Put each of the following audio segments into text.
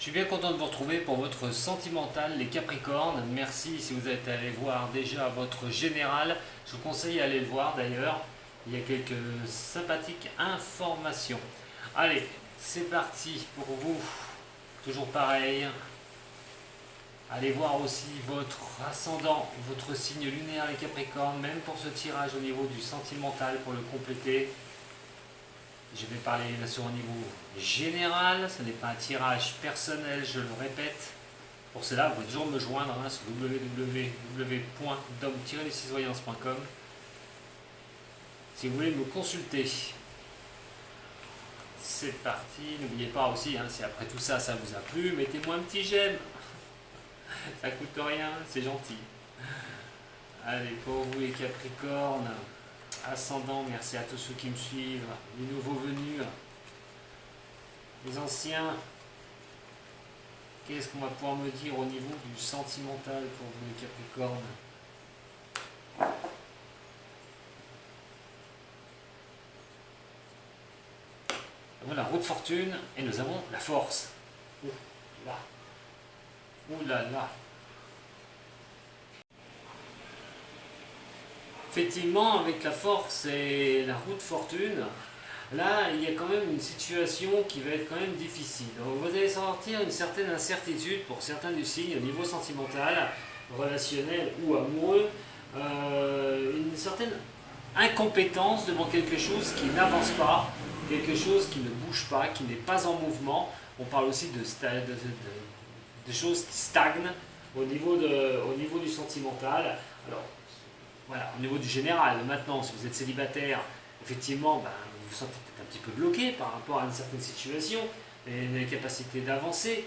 Je suis bien content de vous retrouver pour votre sentimental, les Capricornes. Merci si vous êtes allé voir déjà votre général. Je vous conseille d'aller le voir d'ailleurs. Il y a quelques sympathiques informations. Allez, c'est parti pour vous. Toujours pareil. Allez voir aussi votre ascendant, votre signe lunaire, les Capricornes, même pour ce tirage au niveau du sentimental pour le compléter. Je vais parler bien sûr au niveau général, ce n'est pas un tirage personnel, je le répète. Pour cela, vous pouvez toujours me joindre sur www.dom-voyance.com si vous voulez me consulter. C'est parti, n'oubliez pas aussi, si après tout ça, ça vous a plu, mettez-moi un petit j'aime. Ça coûte rien, c'est gentil. Allez, pour vous les Capricornes, ascendant, merci à tous ceux qui me suivent, les nouveaux venus, les anciens. Qu'est-ce qu'on va pouvoir me dire au niveau du sentimental pour vous les Capricornes? Nous avons la roue de fortune et nous avons la force. Ouh là, ouh là là. Effectivement, avec la force et la roue de fortune, là, il y a quand même une situation qui va être quand même difficile. Donc, vous allez sortir une certaine incertitude pour certains du signe au niveau sentimental, relationnel ou amoureux, une certaine incompétence devant quelque chose qui n'avance pas, quelque chose qui ne bouge pas, qui n'est pas en mouvement. On parle aussi de choses qui stagnent au niveau du sentimental. Alors, voilà, au niveau du général, maintenant, si vous êtes célibataire, effectivement, vous vous sentez peut-être un petit peu bloqué par rapport à une certaine situation, et une incapacité d'avancer.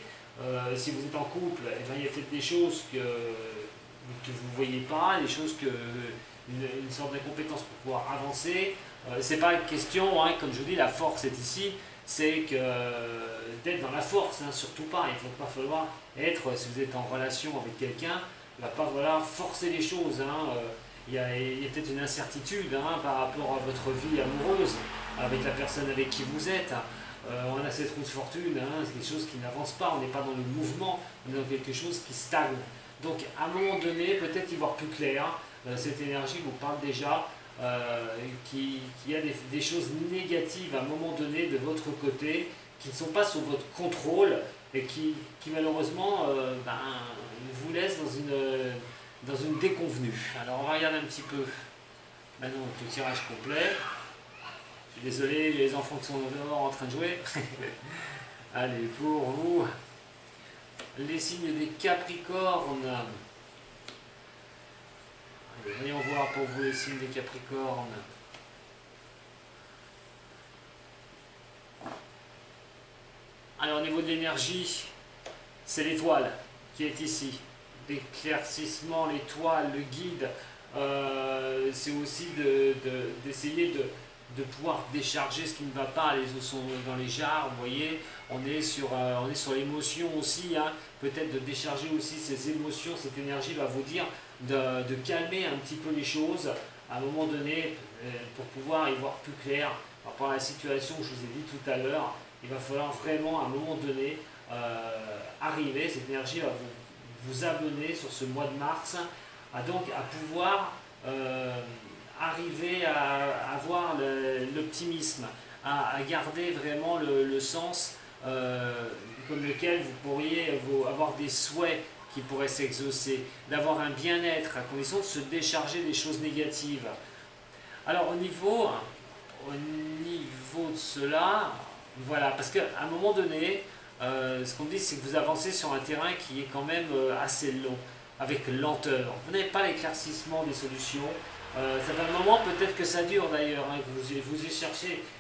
Si vous êtes en couple, il y a peut-être des choses que vous ne voyez pas, des choses une sorte d'incompétence pour pouvoir avancer. C'est pas une question, comme je vous dis, la force est ici, c'est que d'être dans la force, surtout pas. Il ne faut pas falloir être, si vous êtes en relation avec quelqu'un, il ne va pas falloir forcer les choses. Il y a peut-être une incertitude par rapport à votre vie amoureuse avec la personne avec qui vous êtes. On a cette roue de fortune, c'est quelque chose qui n'avance pas, on n'est pas dans le mouvement, on est dans quelque chose qui stagne. Donc à un moment donné, peut-être y voir plus clair, cette énergie vous parle déjà qu'il y a des choses négatives à un moment donné de votre côté qui ne sont pas sous votre contrôle et qui malheureusement vous laissent dans une déconvenue. Alors on va regarder un petit peu maintenant le tirage complet. Je suis désolé, les enfants qui sont dehors en train de jouer. Allez, pour vous, les signes des Capricornes. Allez, voyons voir pour vous les signes des Capricornes. Alors au niveau de l'énergie, c'est l'étoile qui est ici. L'éclaircissement, l'étoile, le guide, c'est aussi d'essayer de pouvoir décharger ce qui ne va pas. Les eaux sont dans les jarres, vous voyez, on est sur l'émotion aussi, peut-être de décharger aussi ces émotions, cette énergie va vous dire de calmer un petit peu les choses à un moment donné pour pouvoir y voir plus clair par rapport à la situation que je vous ai dit tout à l'heure. Il va falloir vraiment à un moment donné arriver, cette énergie va vous amener sur ce mois de mars à pouvoir arriver à avoir l'optimisme, à garder vraiment le sens comme lequel vous pourriez avoir des souhaits qui pourraient s'exaucer, d'avoir un bien-être à condition de se décharger des choses négatives. Alors au niveau de cela, voilà, parce qu'à un moment donné, ce qu'on dit, c'est que vous avancez sur un terrain qui est quand même assez long, avec lenteur. Vous n'avez pas l'éclaircissement des solutions. Ça fait un moment, peut-être que ça dure d'ailleurs, que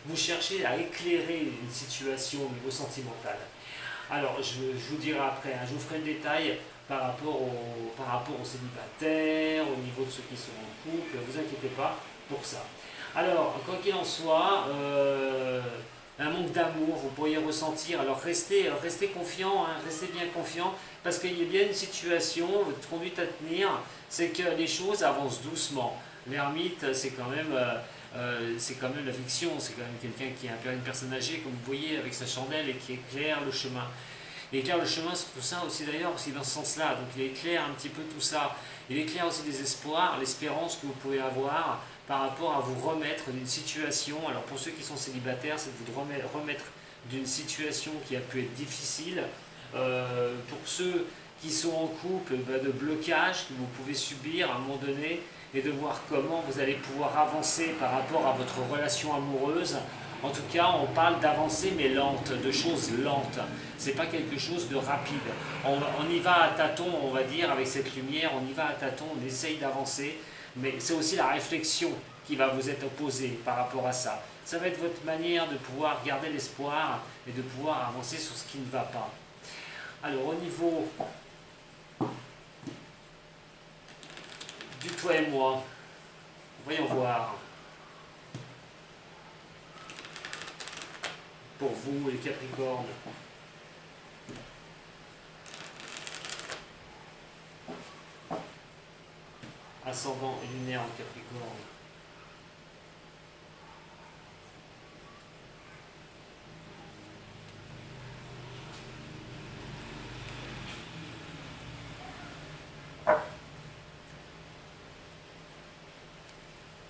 vous cherchez à éclairer une situation au niveau sentimental. Alors, je vous dirai après, je vous ferai le détail par rapport aux célibataires, au niveau de ceux qui sont en couple, ne vous inquiétez pas pour ça. Alors, quoi qu'il en soit, un manque d'amour, vous pourriez ressentir, alors restez confiant, restez bien confiant, parce qu'il y a bien une situation, une conduite à tenir, c'est que les choses avancent doucement. L'ermite, c'est quand même la fiction, c'est quand même quelqu'un qui est une personne âgée, comme vous voyez, avec sa chandelle et qui éclaire le chemin. Il éclaire le chemin sur tout ça aussi d'ailleurs, aussi dans ce sens-là. Donc il éclaire un petit peu tout ça. Il éclaire aussi les espoirs, l'espérance que vous pouvez avoir par rapport à vous remettre d'une situation. Alors pour ceux qui sont célibataires, c'est de vous remettre d'une situation qui a pu être difficile. Pour ceux qui sont en couple, de blocage que vous pouvez subir à un moment donné et de voir comment vous allez pouvoir avancer par rapport à votre relation amoureuse. En tout cas, on parle d'avancée mais lente, de choses lentes. C'est pas quelque chose de rapide. On y va à tâtons, on va dire, avec cette lumière, on y va à tâtons, on essaye d'avancer, mais c'est aussi la réflexion qui va vous être opposée par rapport à ça. Ça va être votre manière de pouvoir garder l'espoir et de pouvoir avancer sur ce qui ne va pas. Alors, au niveau du toi et moi, voyons voir. Pour vous, les Capricornes. Ascendant et lunaire en Capricorne.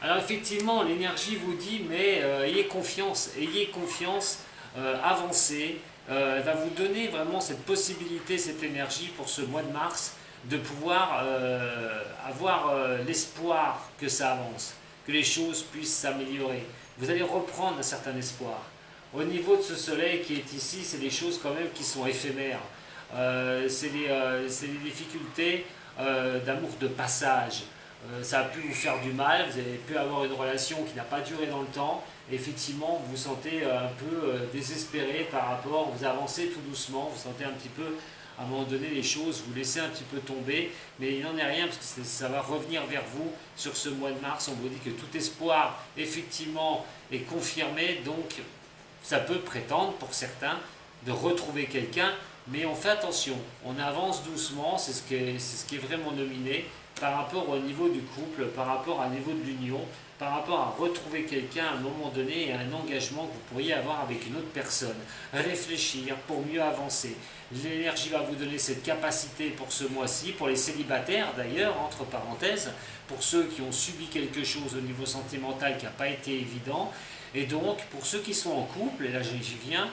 Alors effectivement, l'énergie vous dit, mais ayez confiance, avancez. Elle va vous donner vraiment cette possibilité, cette énergie pour ce mois de mars, de pouvoir avoir l'espoir que ça avance, que les choses puissent s'améliorer. Vous allez reprendre un certain espoir. Au niveau de ce soleil qui est ici, c'est des choses quand même qui sont éphémères. C'est des difficultés d'amour de passage. Ça a pu vous faire du mal, vous avez pu avoir une relation qui n'a pas duré dans le temps, et effectivement vous vous sentez un peu désespéré par rapport, vous avancez tout doucement, vous sentez un petit peu, à un moment donné, les choses, vous laissez un petit peu tomber, mais il n'en est rien, parce que ça va revenir vers vous sur ce mois de mars. On vous dit que tout espoir, effectivement, est confirmé, donc ça peut prétendre, pour certains, de retrouver quelqu'un, mais on fait attention, on avance doucement, c'est ce qui est vraiment nominé, par rapport au niveau du couple, par rapport au niveau de l'union, par rapport à retrouver quelqu'un à un moment donné et à un engagement que vous pourriez avoir avec une autre personne. Réfléchir pour mieux avancer. L'énergie va vous donner cette capacité pour ce mois-ci, pour les célibataires d'ailleurs, entre parenthèses, pour ceux qui ont subi quelque chose au niveau sentimental qui n'a pas été évident. Et donc, pour ceux qui sont en couple, et là j'y viens,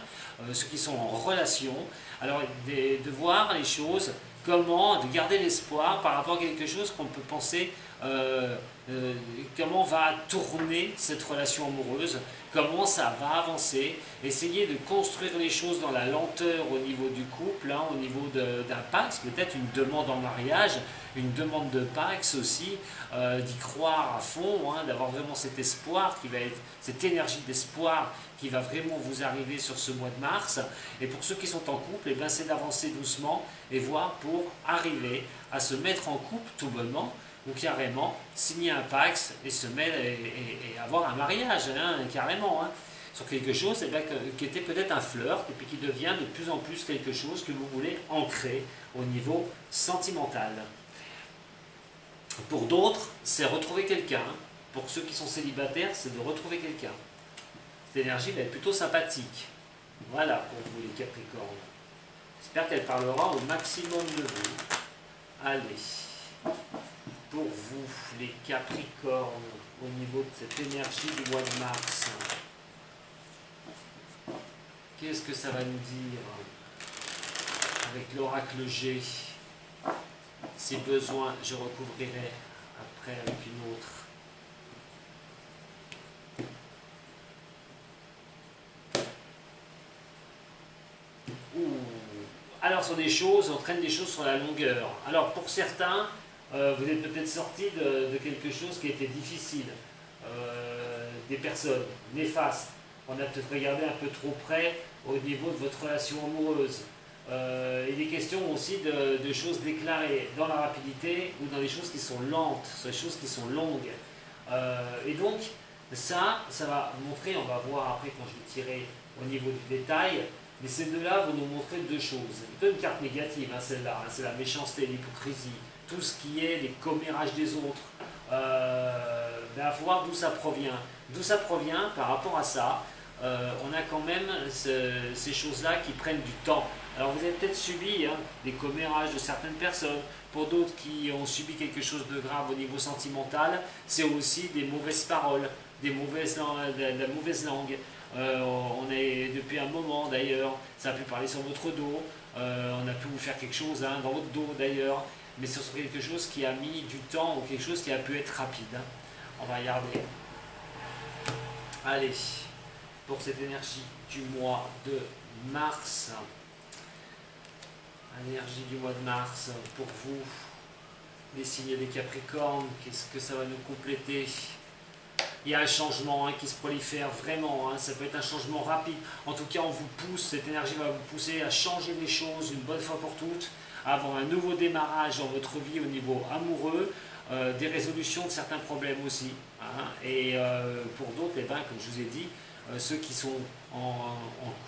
ceux qui sont en relation, alors de voir les choses, comment, de garder l'espoir par rapport à quelque chose qu'on peut penser, comment va tourner cette relation amoureuse, comment ça va avancer, essayer de construire les choses dans la lenteur au niveau du couple, hein, au niveau d'un Pax, peut-être une demande en mariage, une demande de Pax aussi, d'y croire à fond, hein, d'avoir vraiment cet espoir qui va être, cette énergie d'espoir qui va vraiment vous arriver sur ce mois de mars. Et pour ceux qui sont en couple, eh ben, c'est d'avancer doucement et voir pour arriver à se mettre en couple tout bonnement, ou carrément signer un Pax et se mettre et avoir un mariage, hein, carrément, hein, sur quelque chose eh ben, qui était peut-être un flirt et puis qui devient de plus en plus quelque chose que vous voulez ancrer au niveau sentimental. Pour d'autres, c'est retrouver quelqu'un. Pour ceux qui sont célibataires, c'est de retrouver quelqu'un. Cette énergie va être plutôt sympathique. Voilà pour vous les Capricornes. J'espère qu'elle parlera au maximum de vous. Allez, pour vous les Capricornes, au niveau de cette énergie du mois de mars, qu'est-ce que ça va nous dire avec l'oracle G? Si besoin, je recouvrirai après avec une autre. Alors sur des choses, on traîne des choses sur la longueur. Alors pour certains, vous êtes peut-être sorti de quelque chose qui était difficile, des personnes néfastes. On a peut-être regardé un peu trop près au niveau de votre relation amoureuse. Il est question aussi de choses déclarées dans la rapidité ou dans des choses qui sont lentes, sur des choses qui sont longues. Et donc ça va montrer, on va voir après quand je vais tirer au niveau du détail, mais ces deux-là vont nous montrer deux choses. C'est plutôt une carte négative, hein, celle-là, hein, c'est la méchanceté, l'hypocrisie, tout ce qui est les commérages des autres. Il faut voir d'où ça provient. D'où ça provient par rapport à ça. On a quand même ces choses-là qui prennent du temps. Alors vous avez peut-être subi des commérages de certaines personnes. Pour d'autres qui ont subi quelque chose de grave au niveau sentimental, c'est aussi des mauvaises paroles, de la mauvaise langue. On est depuis un moment d'ailleurs, ça a pu parler sur votre dos, on a pu vous faire quelque chose dans votre dos d'ailleurs, mais ce sont quelque chose qui a mis du temps ou quelque chose qui a pu être rapide. On va regarder. Allez, pour cette énergie du mois de mars, l'énergie du mois de mars pour vous, les signes des Capricornes, qu'est-ce que ça va nous compléter? Il y a un changement qui se prolifère vraiment, ça peut être un changement rapide. En tout cas, on vous pousse, cette énergie va vous pousser à changer les choses une bonne fois pour toutes, à avoir un nouveau démarrage dans votre vie au niveau amoureux, des résolutions de certains problèmes aussi. Et pour d'autres, comme je vous ai dit, ceux qui sont en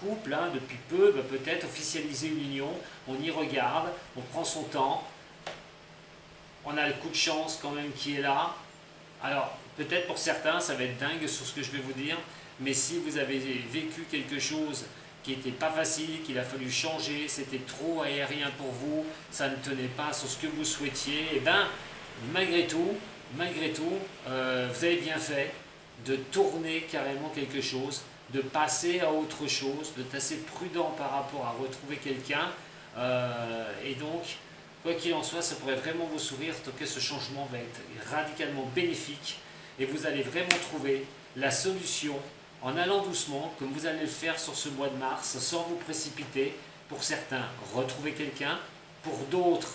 couple depuis peu, peut-être officialiser une union, on y regarde, on prend son temps, on a le coup de chance quand même qui est là. Alors, peut-être pour certains, ça va être dingue sur ce que je vais vous dire, mais si vous avez vécu quelque chose qui n'était pas facile, qu'il a fallu changer, c'était trop aérien pour vous, ça ne tenait pas sur ce que vous souhaitiez, et malgré tout, vous avez bien fait de tourner carrément quelque chose, de passer à autre chose, d'être assez prudent par rapport à retrouver quelqu'un, et donc, quoi qu'il en soit, ça pourrait vraiment vous sourire, tant que ce changement va être radicalement bénéfique et vous allez vraiment trouver la solution en allant doucement, comme vous allez le faire sur ce mois de mars, sans vous précipiter. Pour certains, retrouver quelqu'un. Pour d'autres,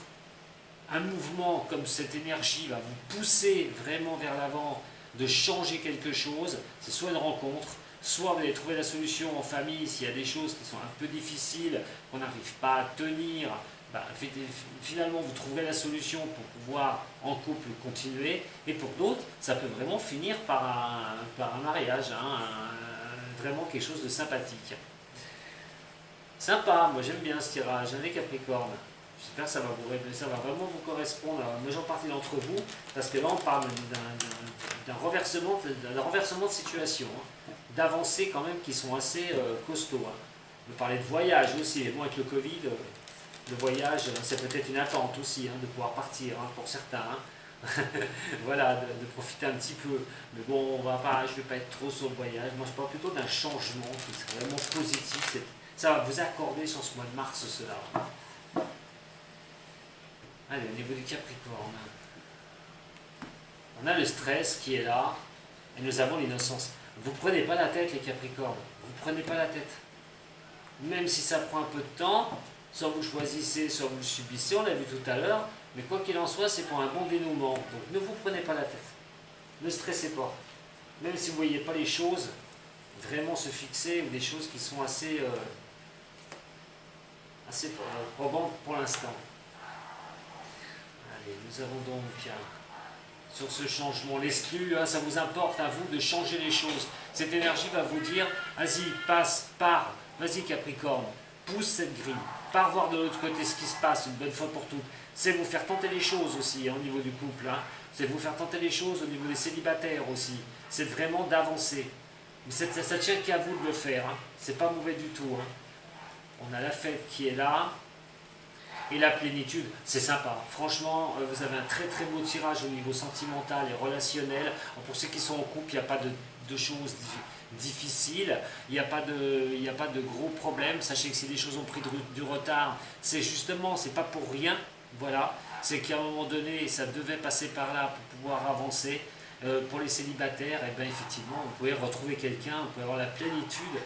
un mouvement comme cette énergie va vous pousser vraiment vers l'avant, de changer quelque chose. C'est soit une rencontre, soit vous allez trouver la solution en famille s'il y a des choses qui sont un peu difficiles, qu'on n'arrive pas à tenir. Finalement, vous trouverez la solution pour pouvoir en couple continuer. Et pour d'autres, ça peut vraiment finir par un mariage, vraiment quelque chose de sympathique. Sympa, moi j'aime bien ce tirage, les Capricornes. J'espère que ça va vraiment vous correspondre à la majeure partie d'entre vous, parce que là on parle d'un renversement de situation, d'avancées quand même qui sont assez costauds. On peut parler de voyage aussi, mais bon, avec le Covid, le voyage, c'est peut-être une attente aussi, de pouvoir partir pour certains. Voilà, de profiter un petit peu. Mais bon, je ne vais pas être trop sur le voyage. Moi, je parle plutôt d'un changement qui serait vraiment positif. Ça va vous accorder sur ce mois de mars, cela. Allez, au niveau du Capricorne, on a le stress qui est là, et nous avons l'innocence. Vous ne prenez pas la tête, les Capricornes. Vous ne prenez pas la tête. Même si ça prend un peu de temps, soit vous choisissez, soit vous le subissez, on l'a vu tout à l'heure, mais quoi qu'il en soit, c'est pour un bon dénouement. Donc ne vous prenez pas la tête. Ne stressez pas. Même si vous ne voyez pas les choses vraiment se fixer, ou des choses qui sont assez probantes pour l'instant. Allez, nous avons donc sur ce changement l'exclu, ça vous importe à vous de changer les choses. Cette énergie va vous dire, vas-y, passe, pars, vas-y Capricorne, pousse cette grille, pars voir de l'autre côté ce qui se passe une bonne fois pour toutes. C'est vous faire tenter les choses aussi au niveau du couple, c'est vous faire tenter les choses au niveau des célibataires aussi, c'est vraiment d'avancer. Mais ça tient qu'à vous de le faire, c'est pas mauvais du tout. On a la fête qui est là, et la plénitude, c'est sympa. Franchement, vous avez un très très beau tirage au niveau sentimental et relationnel. Pour ceux qui sont en couple, il n'y a pas de choses difficiles, il n'y a pas de gros problèmes. Sachez que si les choses ont pris du retard, c'est justement, c'est pas pour rien. Voilà, c'est qu'à un moment donné, ça devait passer par là pour pouvoir avancer. Pour les célibataires, effectivement, vous pouvez retrouver quelqu'un, vous pouvez avoir la plénitude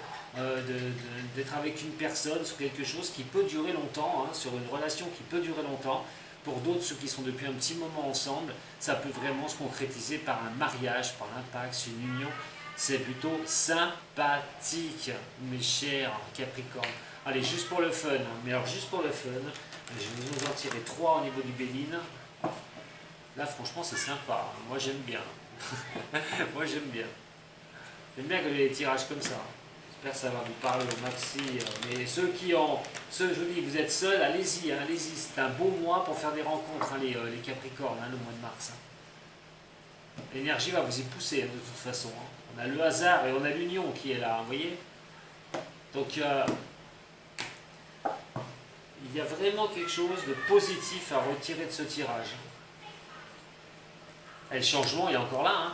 d'être avec une personne sur quelque chose qui peut durer longtemps, sur une relation qui peut durer longtemps. Pour d'autres, ceux qui sont depuis un petit moment ensemble, ça peut vraiment se concrétiser par un mariage, par l'impact, une union. C'est plutôt sympathique, mes chers Capricornes. Allez, juste pour le fun, mais alors juste pour le fun, je vais vous en tirer 3 au niveau du Béline. Là, franchement, c'est sympa. Moi, j'aime bien. Moi, j'aime bien. J'aime bien que les tirages comme ça. J'espère que ça va vous parler au maxi. Mais je vous dis, vous êtes seuls, allez-y, allez-y. C'est un beau mois pour faire des rencontres, les Capricornes, le mois de mars. L'énergie va vous y pousser, de toute façon. On a le hasard et on a l'union qui est là, vous voyez. Donc, il y a vraiment quelque chose de positif à retirer de ce tirage. Et le changement il est encore là, hein.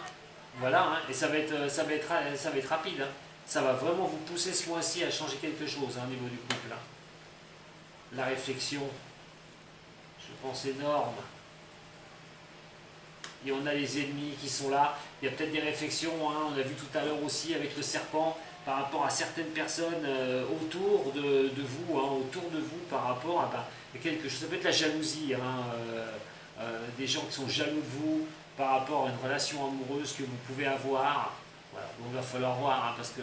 Voilà, hein. Et ça va être rapide. Hein. Ça va vraiment vous pousser ce mois-ci à changer quelque chose hein, au niveau du couple. Hein. La réflexion, je pense énorme. Et on a les ennemis qui sont là. Il y a peut-être des réflexions, hein, on a vu tout à l'heure aussi avec le serpent, par rapport à certaines personnes autour de vous, hein, autour de vous par rapport à quelque chose. Ça peut être la jalousie, hein, des gens qui sont jaloux de vous par rapport à une relation amoureuse que vous pouvez avoir. Voilà. Donc il va falloir voir, hein, parce que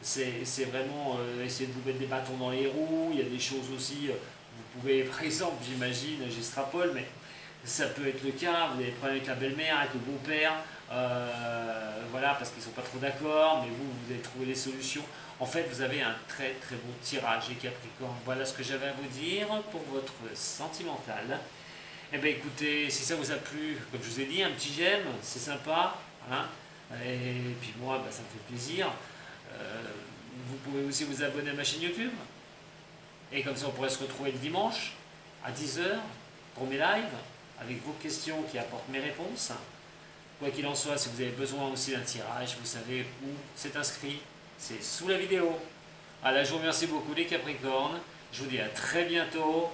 c'est vraiment essayer de vous mettre des bâtons dans les roues. Il y a des choses aussi, vous pouvez, par exemple, j'imagine, j'extrapole, mais ça peut être le cas, vous avez des problèmes avec la belle-mère, avec le beau-père, voilà, parce qu'ils ne sont pas trop d'accord, mais vous avez trouvé des solutions. En fait, vous avez un très très bon tirage, les Capricornes. Voilà ce que j'avais à vous dire pour votre sentimental. Eh bien écoutez, si ça vous a plu, comme je vous ai dit, un petit j'aime, c'est sympa, hein, et puis moi, ça me fait plaisir. Vous pouvez aussi vous abonner à ma chaîne YouTube, et comme ça on pourrait se retrouver le dimanche à 10h pour mes lives, avec vos questions qui apportent mes réponses. Quoi qu'il en soit, si vous avez besoin aussi d'un tirage, vous savez où c'est inscrit, c'est sous la vidéo. Voilà, je vous remercie beaucoup les Capricornes, je vous dis à très bientôt,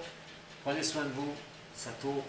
prenez soin de vous, Sato.